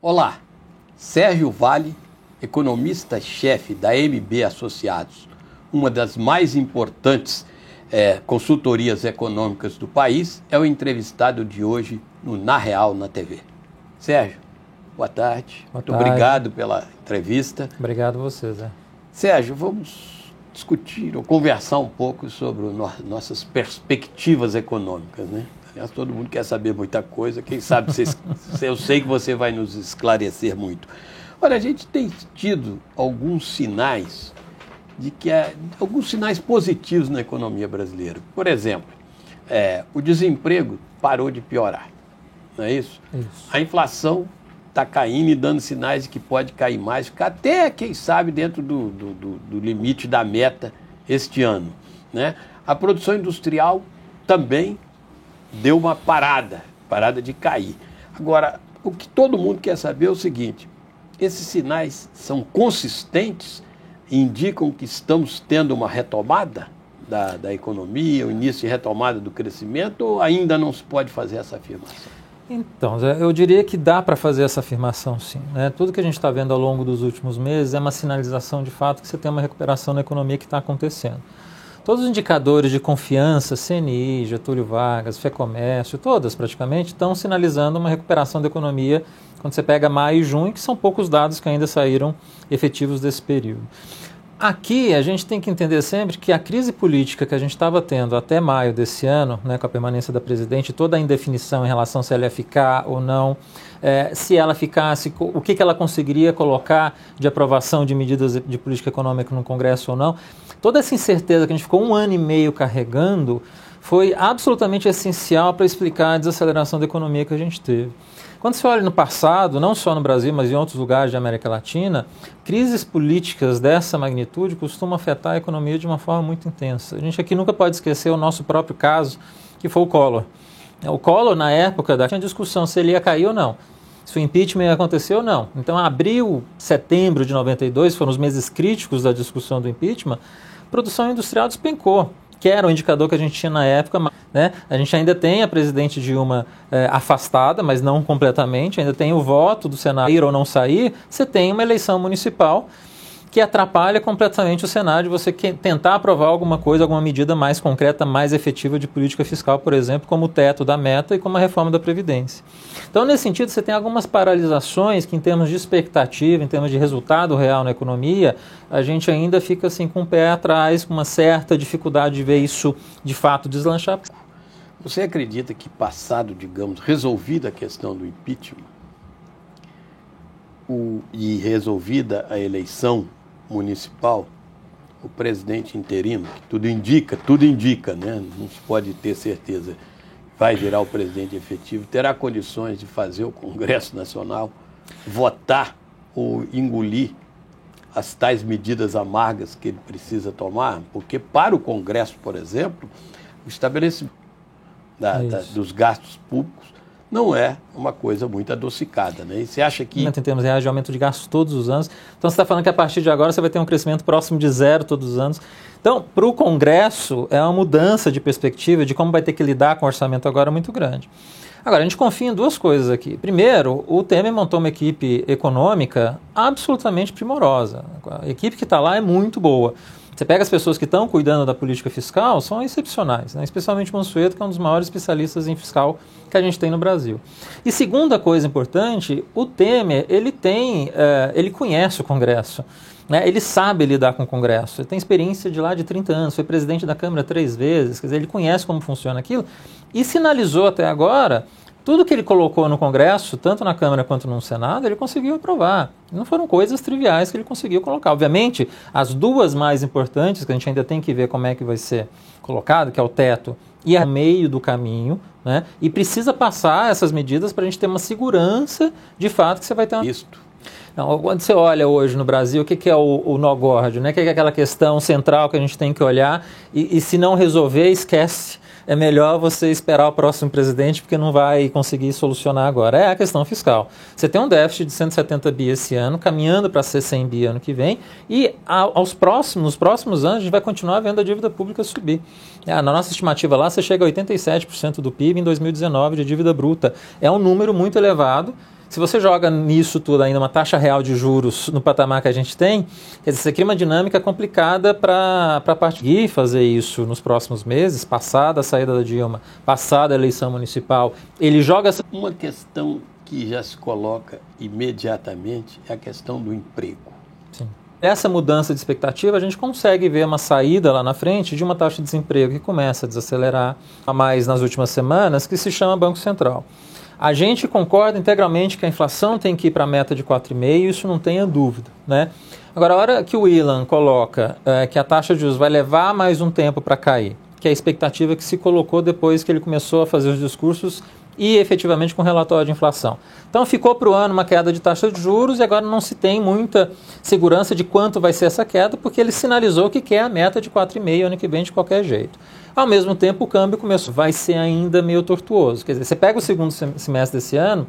Olá, Sérgio Vale, economista-chefe da MB Associados, uma das mais importantes consultorias econômicas do país, é o entrevistado de hoje no Na Real na TV. Sérgio, boa tarde. Muito obrigado pela entrevista. Obrigado a você, Zé. Sérgio, vamos discutir ou conversar um pouco sobre nossas perspectivas econômicas, né? Aliás, todo mundo quer saber muita coisa, quem sabe eu sei que você vai nos esclarecer muito. Olha, a gente tem tido alguns sinais alguns sinais positivos na economia brasileira. Por exemplo, o desemprego parou de piorar, não é isso? Isso. A inflação está caindo e dando sinais de que pode cair mais, ficar até, quem sabe, dentro do limite da meta este ano, né? A produção industrial também deu uma parada de cair. Agora, o que todo mundo quer saber é o seguinte: esses sinais são consistentes e indicam que estamos tendo uma retomada da economia, o início de retomada do crescimento, ou ainda não se pode fazer essa afirmação? Então, Zé, eu diria que dá para fazer essa afirmação, sim, né? Tudo que a gente está vendo ao longo dos últimos meses é uma sinalização de fato que você tem uma recuperação na economia que está acontecendo. Todos os indicadores de confiança, CNI, Getúlio Vargas, FEComércio, todas praticamente estão sinalizando uma recuperação da economia quando você pega maio e junho, que são poucos dados que ainda saíram efetivos desse período. Aqui a gente tem que entender sempre que a crise política que a gente estava tendo até maio desse ano, né, com a permanência da presidente, toda a indefinição em relação se ela ia ficar ou não, se ela ficasse, o que ela conseguiria colocar de aprovação de medidas de política econômica no Congresso ou não, toda essa incerteza que a gente ficou 1 ano e meio carregando foi absolutamente essencial para explicar a desaceleração da economia que a gente teve. Quando você olha no passado, não só no Brasil, mas em outros lugares da América Latina, crises políticas dessa magnitude costumam afetar a economia de uma forma muito intensa. A gente aqui nunca pode esquecer o nosso próprio caso, que foi o Collor. O Collor, na época, tinha discussão se ele ia cair ou não, se o impeachment ia acontecer ou não. Então, abril, setembro de 92, foram os meses críticos da discussão do impeachment, a produção industrial despencou, que era o indicador que a gente tinha na época, né? A gente ainda tem a presidente Dilma afastada, mas não completamente, ainda tem o voto do Senado ir ou não sair, você tem uma eleição municipal que atrapalha completamente o cenário de você tentar aprovar alguma coisa, alguma medida mais concreta, mais efetiva de política fiscal, por exemplo, como o teto da meta e como a reforma da Previdência. Então, nesse sentido, você tem algumas paralisações que, em termos de expectativa, em termos de resultado real na economia, a gente ainda fica assim com o pé atrás, com uma certa dificuldade de ver isso, de fato, deslanchar. Você acredita que, passado, digamos, resolvida a questão do impeachment e resolvida a eleição municipal, o presidente interino, que tudo indica, né? Não se pode ter certeza, vai virar o presidente efetivo, terá condições de fazer o Congresso Nacional votar ou engolir as tais medidas amargas que ele precisa tomar? Porque para o Congresso, por exemplo, o estabelecimento dos gastos públicos não é uma coisa muito adocicada, né? E você acha que... Em termos reais de aumento de gastos todos os anos. Então, você está falando que a partir de agora você vai ter um crescimento próximo de 0 todos os anos. Então, para o Congresso, é uma mudança de perspectiva de como vai ter que lidar com o orçamento agora muito grande. Agora, a gente confia em duas coisas aqui. Primeiro, o Temer montou uma equipe econômica absolutamente primorosa. A equipe que está lá é muito boa. Você pega as pessoas que estão cuidando da política fiscal, são excepcionais, né? Especialmente o Mansueto, que é um dos maiores especialistas em fiscal que a gente tem no Brasil. E segunda coisa importante, o Temer, ele conhece o Congresso, né? Ele sabe lidar com o Congresso, ele tem experiência de lá de 30 anos, foi presidente da Câmara 3 vezes, quer dizer, ele conhece como funciona aquilo e sinalizou até agora. Tudo que ele colocou no Congresso, tanto na Câmara quanto no Senado, ele conseguiu aprovar. Não foram coisas triviais que ele conseguiu colocar. Obviamente, as duas mais importantes, que a gente ainda tem que ver como é que vai ser colocado, que é o teto e a meio do caminho, né? E precisa passar essas medidas para a gente ter uma segurança, de fato, que você vai ter uma... Então, quando você olha hoje no Brasil, o que é o nó górdio, né? O que é aquela questão central que a gente tem que olhar e se não resolver, esquece. É melhor você esperar o próximo presidente porque não vai conseguir solucionar agora. É a questão fiscal. Você tem um déficit de 170 bi esse ano, caminhando para ser 100 bi ano que vem, e nos próximos anos a gente vai continuar vendo a dívida pública subir. Na nossa estimativa lá, você chega a 87% do PIB em 2019 de dívida bruta. É um número muito elevado. Se você joga nisso tudo ainda uma taxa real de juros no patamar que a gente tem, quer dizer, você cria uma dinâmica complicada para a parte de fazer isso nos próximos meses, passada a saída da Dilma, passada a eleição municipal. Ele joga essa... Uma questão que já se coloca imediatamente é a questão do emprego. Sim. Essa mudança de expectativa, a gente consegue ver uma saída lá na frente de uma taxa de desemprego que começa a desacelerar a mais nas últimas semanas, que se chama Banco Central. A gente concorda integralmente que a inflação tem que ir para a meta de 4,5%, isso não tenha dúvida, né? Agora, a hora que o Ilan coloca que a taxa de juros vai levar mais um tempo para cair, que é a expectativa que se colocou depois que ele começou a fazer os discursos e efetivamente com o relatório de inflação. Então ficou para o ano uma queda de taxa de juros e agora não se tem muita segurança de quanto vai ser essa queda, porque ele sinalizou que quer a meta de 4,5% ano que vem de qualquer jeito. Ao mesmo tempo, o câmbio vai ser ainda meio tortuoso. Quer dizer, você pega o segundo semestre desse ano,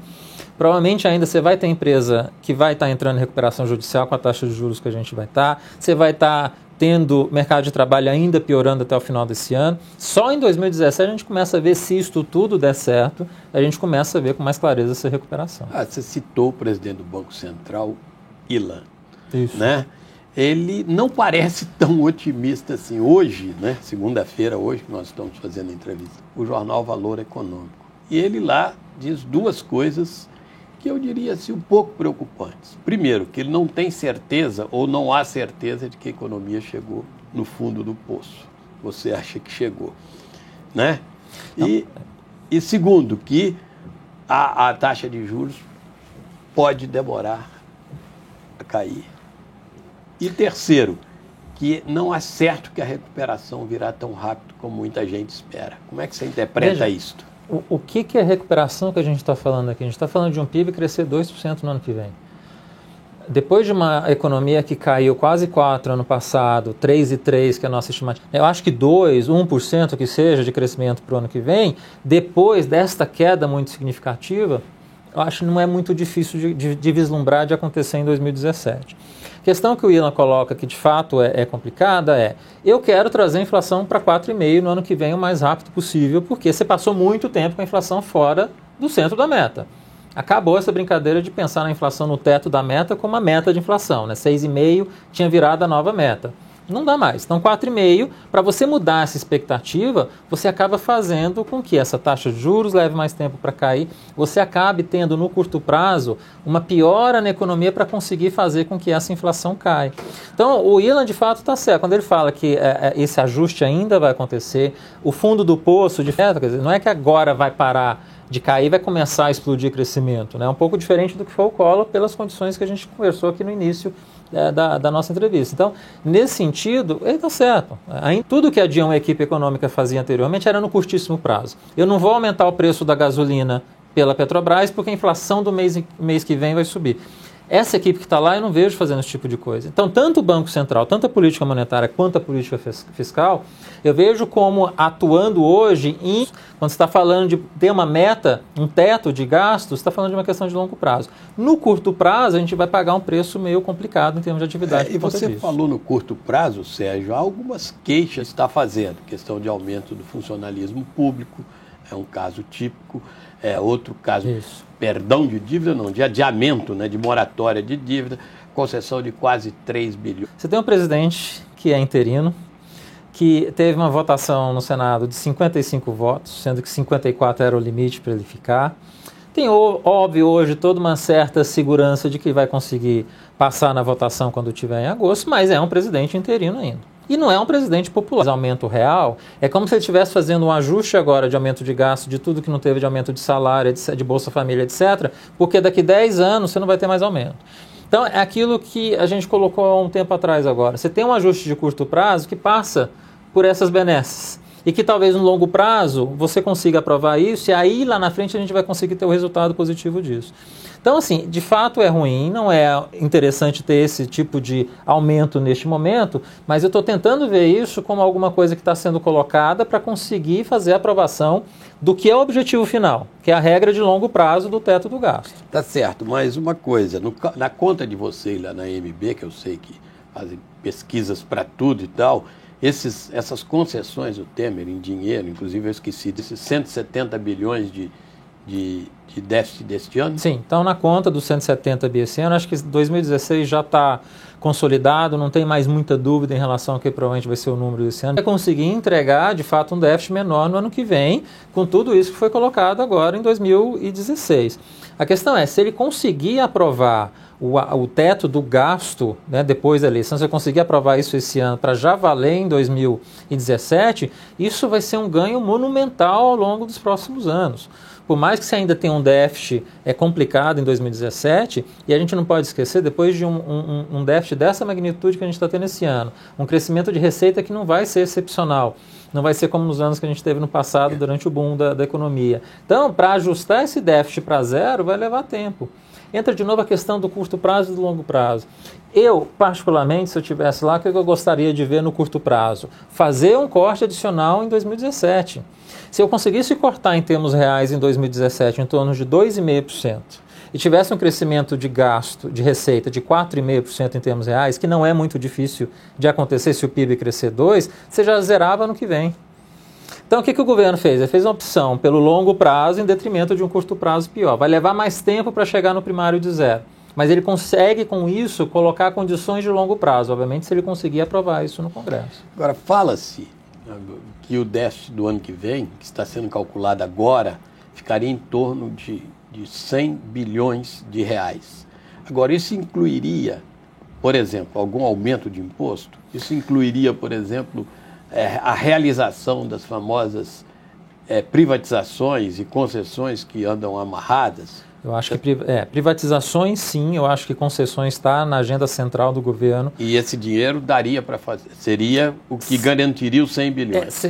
provavelmente ainda você vai ter empresa que vai estar entrando em recuperação judicial com a taxa de juros que a gente vai estar, você vai estar tendo mercado de trabalho ainda piorando até o final desse ano. Só em 2017 a gente começa a ver, se isto tudo der certo, a gente começa a ver com mais clareza essa recuperação. Você citou o presidente do Banco Central, Ilan. Isso. Né? Ele não parece tão otimista assim. Hoje, né, segunda-feira, hoje que nós estamos fazendo a entrevista, o jornal Valor Econômico. E ele lá diz duas coisas que eu diria assim, um pouco preocupantes. Primeiro, que ele não tem certeza ou não há certeza de que a economia chegou no fundo do poço. Você acha que chegou, né? E segundo, que a taxa de juros pode demorar a cair. E terceiro, que não é certo que a recuperação virá tão rápido como muita gente espera. Como é que você interpreta isto? O que é a recuperação que a gente está falando aqui? A gente está falando de um PIB crescer 2% no ano que vem. Depois de uma economia que caiu quase 4% ano passado, 3,3% que é a nossa estimativa, eu acho que 2%, 1% que seja de crescimento para o ano que vem, depois desta queda muito significativa, eu acho que não é muito difícil de vislumbrar de acontecer em 2017. A questão que o Ilan coloca, que de fato é complicada, eu quero trazer a inflação para 4,5% no ano que vem o mais rápido possível, porque você passou muito tempo com a inflação fora do centro da meta. Acabou essa brincadeira de pensar na inflação no teto da meta como uma meta de inflação, né? 6,5% tinha virado a nova meta. Não dá mais. Então, 4,5%, para você mudar essa expectativa, você acaba fazendo com que essa taxa de juros leve mais tempo para cair, você acabe tendo no curto prazo uma piora na economia para conseguir fazer com que essa inflação caia. Então, o Ilan de fato está certo. Quando ele fala que esse ajuste ainda vai acontecer, o fundo do poço, de fato, quer dizer, não é que agora vai parar de cair e vai começar a explodir crescimento, né? É um pouco diferente do que foi o Collor pelas condições que a gente conversou aqui no início da nossa entrevista. Então, nesse sentido, ele está certo. Tudo que a Dilma e a equipe econômica fazia anteriormente era no curtíssimo prazo. Eu não vou aumentar o preço da gasolina pela Petrobras porque a inflação do mês que vem vai subir. Essa equipe que está lá, eu não vejo fazendo esse tipo de coisa. Então, tanto o Banco Central, tanto a política monetária quanto a política fiscal, eu vejo como atuando hoje quando você está falando de ter uma meta, um teto de gastos, você está falando de uma questão de longo prazo. No curto prazo, a gente vai pagar um preço meio complicado em termos de atividade. E você falou no curto prazo, Sérgio, há algumas queixas que está fazendo. Questão de aumento do funcionalismo público, é um caso típico. Outro caso, perdão de dívida, não, de adiamento, né, de moratória de dívida, concessão de quase 3 bilhões. Você tem um presidente que é interino, que teve uma votação no Senado de 55 votos, sendo que 54 era o limite para ele ficar. Tem, óbvio, hoje toda uma certa segurança de que vai conseguir passar na votação quando tiver em agosto, mas é um presidente interino ainda. E não é um presidente popular. Aumento real é como se ele estivesse fazendo um ajuste agora de aumento de gasto, de tudo que não teve de aumento de salário, de Bolsa Família, etc., porque daqui 10 anos você não vai ter mais aumento. Então, é aquilo que a gente colocou há um tempo atrás agora. Você tem um ajuste de curto prazo que passa por essas benesses. E que talvez no longo prazo você consiga aprovar isso e aí lá na frente a gente vai conseguir ter o resultado positivo disso. Então, assim, de fato é ruim, não é interessante ter esse tipo de aumento neste momento, mas eu estou tentando ver isso como alguma coisa que está sendo colocada para conseguir fazer a aprovação do que é o objetivo final, que é a regra de longo prazo do teto do gasto. Tá certo, mas uma coisa, na conta de vocês lá na MB, que eu sei que fazem pesquisas para tudo e tal, essas concessões do Temer em dinheiro, inclusive eu esqueci desses 170 bilhões de de déficit deste ano? Sim, então na conta dos 170 bi esse ano, acho que 2016 já está consolidado, não tem mais muita dúvida em relação ao que provavelmente vai ser o número desse ano. Vai conseguir entregar, de fato, um déficit menor no ano que vem, com tudo isso que foi colocado agora em 2016. A questão é, se ele conseguir aprovar o teto do gasto, né, depois da eleição, se ele conseguir aprovar isso esse ano para já valer em 2017, isso vai ser um ganho monumental ao longo dos próximos anos. Por mais que você ainda tenha um déficit complicado em 2017, e a gente não pode esquecer, depois de um déficit dessa magnitude que a gente está tendo esse ano, um crescimento de receita que não vai ser excepcional, não vai ser como nos anos que a gente teve no passado, durante o boom da economia. Então, para ajustar esse déficit para zero, vai levar tempo. Entra de novo a questão do curto prazo e do longo prazo. Eu, particularmente, se eu estivesse lá, o que eu gostaria de ver no curto prazo? Fazer um corte adicional em 2017. Se eu conseguisse cortar em termos reais em 2017 em torno de 2,5% e tivesse um crescimento de gasto, de receita de 4,5% em termos reais, que não é muito difícil de acontecer se o PIB crescer 2%, você já zerava no que vem. Então, o que o governo fez? Ele fez uma opção pelo longo prazo em detrimento de um curto prazo pior. Vai levar mais tempo para chegar no primário de zero. Mas ele consegue, com isso, colocar condições de longo prazo, obviamente, se ele conseguir aprovar isso no Congresso. Agora, fala-se que o déficit do ano que vem, que está sendo calculado agora, ficaria em torno de 100 bilhões de reais. Agora, isso incluiria, por exemplo, algum aumento de imposto? Isso incluiria, por exemplo, a realização das famosas privatizações e concessões que andam amarradas? Eu acho que privatizações, sim. Eu acho que concessões está na agenda central do governo. E esse dinheiro daria para fazer? Seria o que garantiria os 100 bilhões?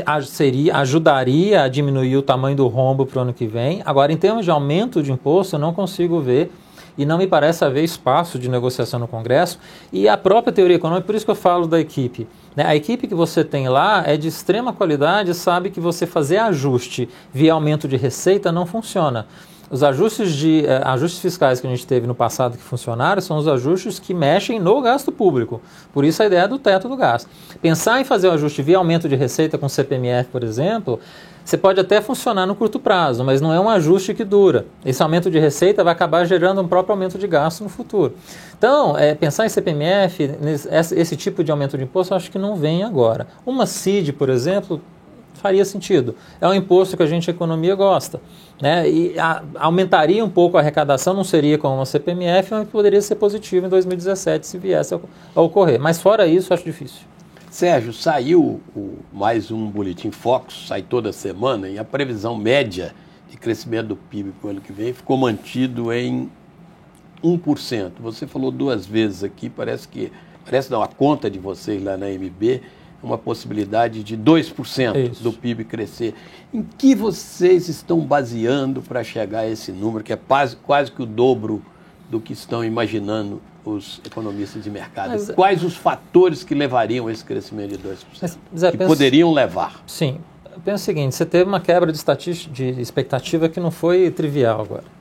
Ajudaria a diminuir o tamanho do rombo para o ano que vem. Agora, em termos de aumento de imposto, eu não consigo ver e não me parece haver espaço de negociação no Congresso. E a própria teoria econômica, por isso que eu falo da equipe. A equipe que você tem lá é de extrema qualidade, sabe que você fazer ajuste via aumento de receita não funciona. Os ajustes fiscais que a gente teve no passado que funcionaram são os ajustes que mexem no gasto público. Por isso a ideia do teto do gasto. Pensar em fazer o ajuste via aumento de receita com CPMF, por exemplo, você pode até funcionar no curto prazo, mas não é um ajuste que dura. Esse aumento de receita vai acabar gerando um próprio aumento de gasto no futuro. Então, pensar em CPMF, esse tipo de aumento de imposto, eu acho que não vem agora. Uma CID, por exemplo, faria sentido. É um imposto que a economia gosta, né? E aumentaria um pouco a arrecadação, não seria como uma CPMF, mas poderia ser positivo em 2017 se viesse a ocorrer. Mas fora isso, acho difícil. Sérgio, saiu mais um Boletim Focus, sai toda semana, e a previsão média de crescimento do PIB para o ano que vem ficou mantido em 1%. Você falou duas vezes aqui, parece não, a conta de vocês lá na MB, uma possibilidade de 2% do PIB crescer. Em que vocês estão baseando para chegar a esse número, que é quase que o dobro do que estão imaginando os economistas de mercado? Quais os fatores que levariam a esse crescimento de 2%? Poderiam levar? Sim. Eu penso o seguinte, você teve uma quebra de expectativa que não foi trivial agora.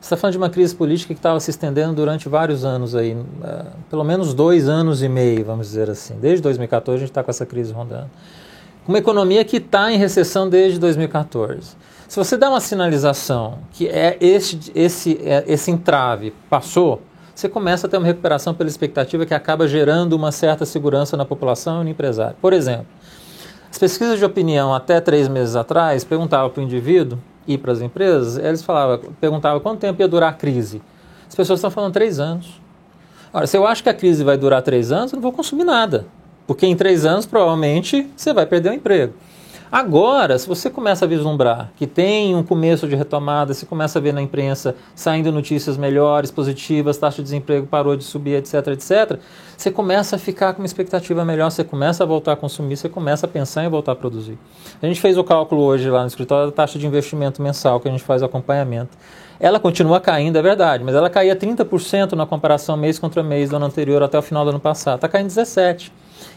Você está falando de uma crise política que estava se estendendo durante vários anos aí, pelo menos 2 anos e meio, vamos dizer assim. Desde 2014 a gente está com essa crise rondando. Uma economia que está em recessão desde 2014. Se você dá uma sinalização que esse entrave passou, você começa a ter uma recuperação pela expectativa que acaba gerando uma certa segurança na população e no empresário. Por exemplo, as pesquisas de opinião até 3 meses atrás perguntavam para o indivíduo e para as empresas, eles perguntavam quanto tempo ia durar a crise. As pessoas estão falando 3 anos. Ora, se eu acho que a crise vai durar 3 anos, eu não vou consumir nada, porque em 3 anos provavelmente você vai perder o emprego. Agora, se você começa a vislumbrar que tem um começo de retomada, você começa a ver na imprensa saindo notícias melhores, positivas, taxa de desemprego parou de subir, etc, etc, você começa a ficar com uma expectativa melhor, você começa a voltar a consumir, você começa a pensar em voltar a produzir. A gente fez o cálculo hoje lá no escritório da taxa de investimento mensal, que a gente faz o acompanhamento. Ela continua caindo, é verdade, mas ela caía 30% na comparação mês contra mês do ano anterior até o final do ano passado. Está caindo 17%.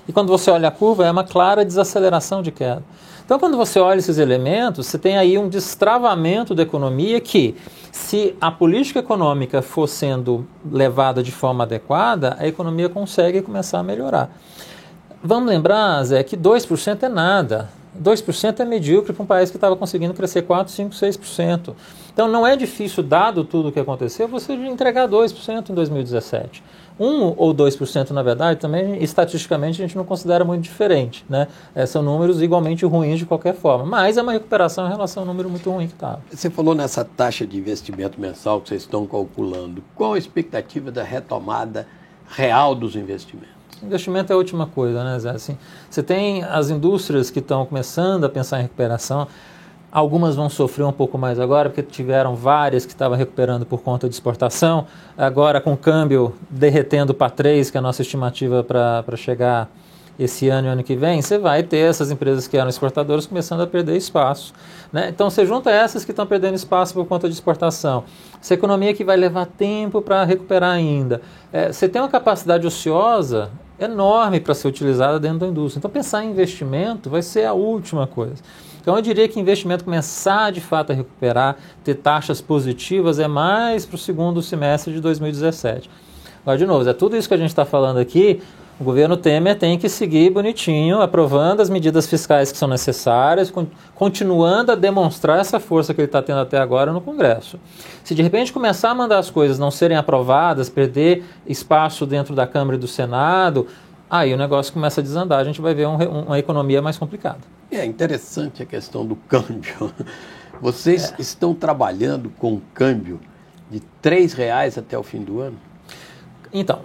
E quando você olha a curva, é uma clara desaceleração de queda. Então, quando você olha esses elementos, você tem aí um destravamento da economia que, se a política econômica for sendo levada de forma adequada, a economia consegue começar a melhorar. Vamos lembrar, Zé, que 2% é nada. 2% é medíocre para um país que estava conseguindo crescer 4%, 5%, 6%. Então não é difícil, dado tudo o que aconteceu, você entregar 2% em 2017. 1 ou 2%, na verdade, também estatisticamente a gente não considera muito diferente, né? São números igualmente ruins de qualquer forma, mas é uma recuperação em relação ao número muito ruim que estava. Você falou nessa taxa de investimento mensal que vocês estão calculando. Qual a expectativa da retomada real dos investimentos? Investimento é a última coisa, né, Zé? Assim, você tem as indústrias que estão começando a pensar em recuperação. Algumas vão sofrer um pouco mais agora, porque tiveram várias que estavam recuperando por conta de exportação. Agora, com o câmbio derretendo para 3, que é a nossa estimativa para chegar esse ano e ano que vem, você vai ter essas empresas que eram exportadoras começando a perder espaço, né? Então, você junta essas que estão perdendo espaço por conta de exportação. Essa economia que vai levar tempo para recuperar ainda. Você tem uma capacidade ociosa enorme para ser utilizada dentro da indústria. Então, pensar em investimento vai ser a última coisa. Então, eu diria que investimento começar de fato a recuperar, ter taxas positivas, é mais para o segundo semestre de 2017. Agora, de novo, tudo isso que a gente está falando aqui, o governo Temer tem que seguir bonitinho, aprovando as medidas fiscais que são necessárias, continuando a demonstrar essa força que ele está tendo até agora no Congresso. Se de repente começar a mandar as coisas não serem aprovadas, perder espaço dentro da Câmara e do Senado, aí o negócio começa a desandar, a gente vai ver uma economia mais complicada. É interessante a questão do câmbio. Vocês estão trabalhando com câmbio de R$3 até o fim do ano? Então,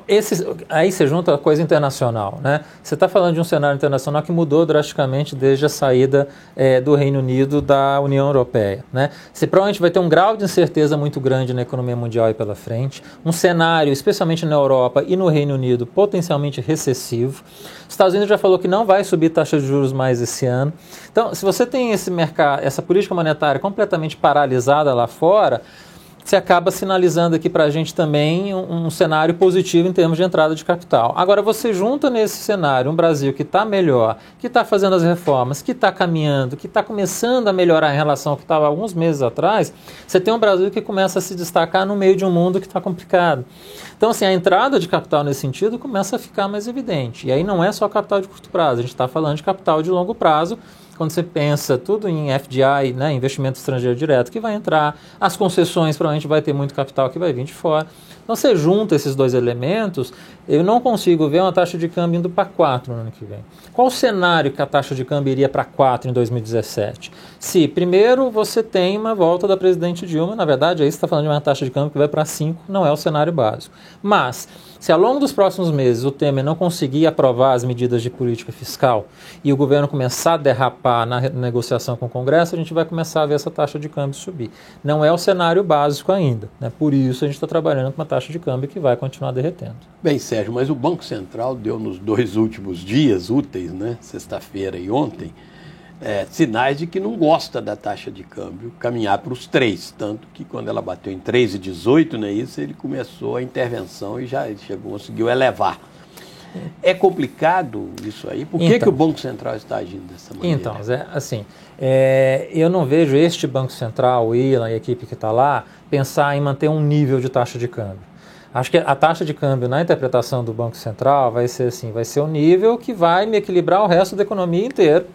aí você junta a coisa internacional, né? Você está falando de um cenário internacional que mudou drasticamente desde a saída do Reino Unido da União Europeia, né? Você provavelmente vai ter um grau de incerteza muito grande na economia mundial aí pela frente, um cenário, especialmente na Europa e no Reino Unido, potencialmente recessivo. Os Estados Unidos já falou que não vai subir taxa de juros mais esse ano. Então, se você tem esse mercado, essa política monetária completamente paralisada lá fora, você acaba sinalizando aqui para a gente também um cenário positivo em termos de entrada de capital. Agora, você junta nesse cenário um Brasil que está melhor, que está fazendo as reformas, que está caminhando, que está começando a melhorar em relação ao que estava alguns meses atrás, você tem um Brasil que começa a se destacar no meio de um mundo que está complicado. Então, assim, a entrada de capital nesse sentido começa a ficar mais evidente. E aí não é só capital de curto prazo, a gente está falando de capital de longo prazo, quando você pensa tudo em FDI, né, investimento estrangeiro direto que vai entrar, as concessões provavelmente vai ter muito capital que vai vir de fora. Então você junta esses dois elementos, eu não consigo ver uma taxa de câmbio indo para 4 no ano que vem. Qual o cenário que a taxa de câmbio iria para 4 em 2017? Se primeiro você tem uma volta da presidente Dilma, na verdade aí você está falando de uma taxa de câmbio que vai para 5, não é o cenário básico. Mas se ao longo dos próximos meses o Temer não conseguir aprovar as medidas de política fiscal e o governo começar a derrapar na negociação com o Congresso, a gente vai começar a ver essa taxa de câmbio subir. Não é o cenário básico ainda, né? Por isso a gente está trabalhando com uma taxa de câmbio que vai continuar derretendo. Bem, Sérgio, mas o Banco Central deu nos 2 últimos dias úteis, né, sexta-feira e ontem, sinais de que não gosta da taxa de câmbio caminhar para os 3, tanto que quando ela bateu em 3,18, né, ele começou a intervenção e já conseguiu elevar. É complicado isso aí? Por que o Banco Central está agindo dessa maneira? Então, Zé, assim, eu não vejo este Banco Central, o Ilan e a equipe que está lá, pensar em manter um nível de taxa de câmbio. Acho que a taxa de câmbio na interpretação do Banco Central vai ser assim, vai ser o nível que vai me equilibrar o resto da economia inteira,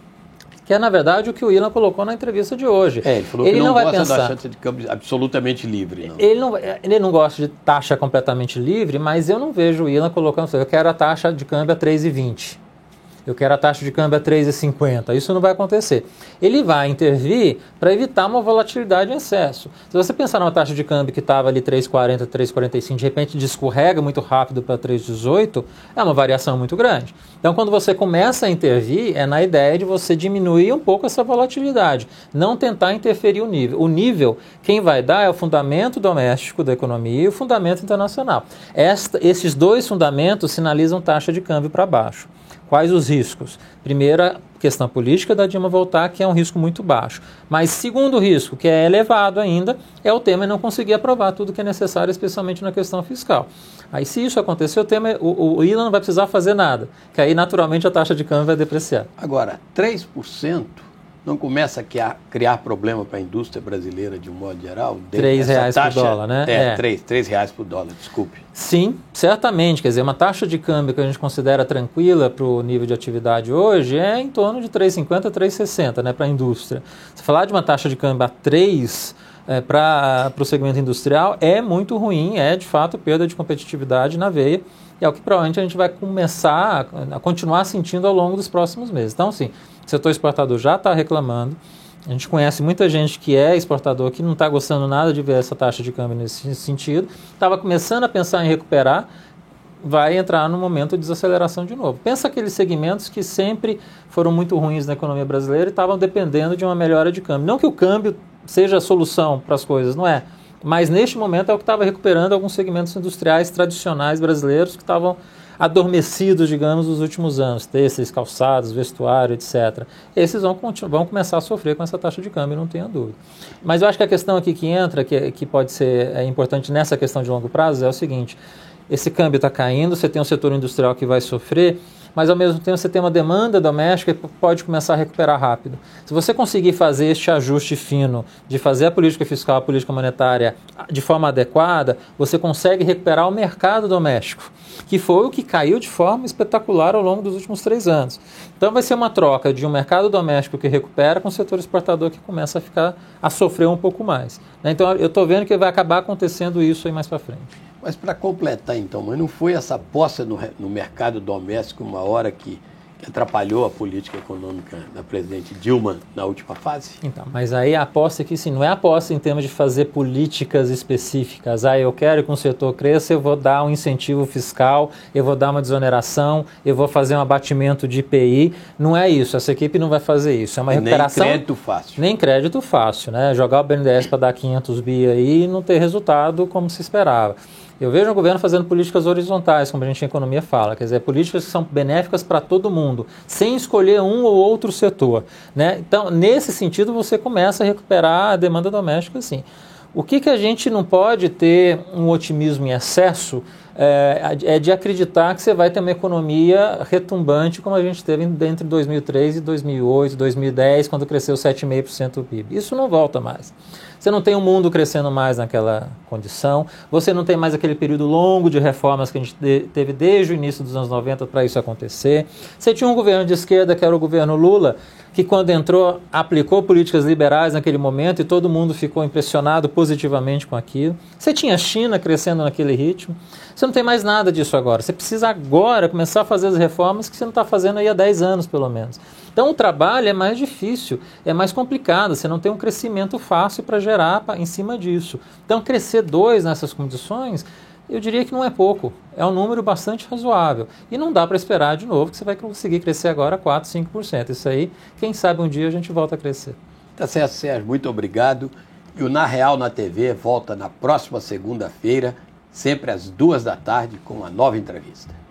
que é, na verdade, o que o Ilan colocou na entrevista de hoje. Ele falou que não gosta da taxa de câmbio absolutamente livre. Não. Ele não gosta de taxa completamente livre, mas eu não vejo o Ilan colocando, eu quero a taxa de câmbio a 3,20. Eu quero a taxa de câmbio a 3,50. Isso não vai acontecer. Ele vai intervir para evitar uma volatilidade em excesso. Se você pensar numa taxa de câmbio que estava ali 3,40, 3,45, de repente escorrega muito rápido para 3,18, é uma variação muito grande. Então, quando você começa a intervir, é na ideia de você diminuir um pouco essa volatilidade, não tentar interferir o nível. O nível, quem vai dar é o fundamento doméstico da economia e o fundamento internacional. Esses dois fundamentos sinalizam taxa de câmbio para baixo. Quais os riscos? Primeira, questão política da Dilma voltar, que é um risco muito baixo. Mas segundo risco, que é elevado ainda, é o Temer não conseguir aprovar tudo que é necessário, especialmente na questão fiscal. Aí se isso acontecer, o Ilan não vai precisar fazer nada, que aí naturalmente a taxa de câmbio vai depreciar. Agora, 3% não começa a criar problema para a indústria brasileira de um modo geral? R$3 por dólar, né? R$3 por dólar, desculpe. Sim, certamente. Quer dizer, uma taxa de câmbio que a gente considera tranquila para o nível de atividade hoje é em torno de 3,50 a 3,60, né, para a indústria. Se falar de uma taxa de câmbio a 3 para o segmento industrial é muito ruim, é de fato perda de competitividade na veia, e é o que provavelmente a gente vai começar a continuar sentindo ao longo dos próximos meses. Então, sim, o setor exportador já está reclamando. A gente conhece muita gente que é exportador que não está gostando nada de ver essa taxa de câmbio nesse sentido. Estava começando a pensar em recuperar, vai entrar no momento de desaceleração de novo. Pensa aqueles segmentos que sempre foram muito ruins na economia brasileira e estavam dependendo de uma melhora de câmbio. Não que o câmbio seja a solução para as coisas, não é. Mas neste momento é o que estava recuperando alguns segmentos industriais tradicionais brasileiros que estavam adormecidos, digamos, nos últimos anos, têxteis, calçados, vestuário, etc. Esses vão começar a sofrer com essa taxa de câmbio, não tenha dúvida. Mas eu acho que a questão aqui que entra, que pode ser importante nessa questão de longo prazo, é o seguinte: esse câmbio está caindo, você tem um setor industrial que vai sofrer, mas ao mesmo tempo você tem uma demanda doméstica que pode começar a recuperar rápido. Se você conseguir fazer este ajuste fino de fazer a política fiscal, a política monetária de forma adequada, você consegue recuperar o mercado doméstico, que foi o que caiu de forma espetacular ao longo dos últimos 3 anos. Então vai ser uma troca de um mercado doméstico que recupera com o setor exportador que começa a sofrer um pouco mais. Então eu estou vendo que vai acabar acontecendo isso aí mais para frente. Mas para completar então, mas não foi essa aposta no mercado doméstico uma hora que atrapalhou a política econômica da presidente Dilma na última fase? Então, mas aí a aposta aqui, sim, não é aposta em termos de fazer políticas específicas. Eu quero que um setor cresça, eu vou dar um incentivo fiscal, eu vou dar uma desoneração, eu vou fazer um abatimento de IPI. Não é isso, essa equipe não vai fazer isso. É uma recuperação... Nem crédito fácil. Nem crédito fácil, né? Jogar o BNDES para dar 500 bi aí e não ter resultado como se esperava. Eu vejo o governo fazendo políticas horizontais, como a gente em economia fala, quer dizer, políticas que são benéficas para todo mundo, sem escolher um ou outro setor, né? Então, nesse sentido, você começa a recuperar a demanda doméstica, sim. O que a gente não pode ter um otimismo em excesso é de acreditar que você vai ter uma economia retumbante como a gente teve entre 2003 e 2008, 2010, quando cresceu 7,5% do PIB. Isso não volta mais. Você não tem o mundo crescendo mais naquela condição, você não tem mais aquele período longo de reformas que a gente teve desde o início dos anos 90 para isso acontecer. Você tinha um governo de esquerda, que era o governo Lula, que quando entrou, aplicou políticas liberais naquele momento e todo mundo ficou impressionado positivamente com aquilo. Você tinha a China crescendo naquele ritmo. Você não tem mais nada disso agora. Você precisa agora começar a fazer as reformas que você não está fazendo aí há 10 anos, pelo menos. Então o trabalho é mais difícil, é mais complicado, você não tem um crescimento fácil para gerar em cima disso. Então crescer 2 nessas condições, eu diria que não é pouco, é um número bastante razoável. E não dá para esperar de novo que você vai conseguir crescer agora 4%, 5%. Isso aí, quem sabe um dia a gente volta a crescer. Tá certo, Sérgio, muito obrigado. E o Na Real na TV volta na próxima segunda-feira, sempre às 14h, com uma nova entrevista.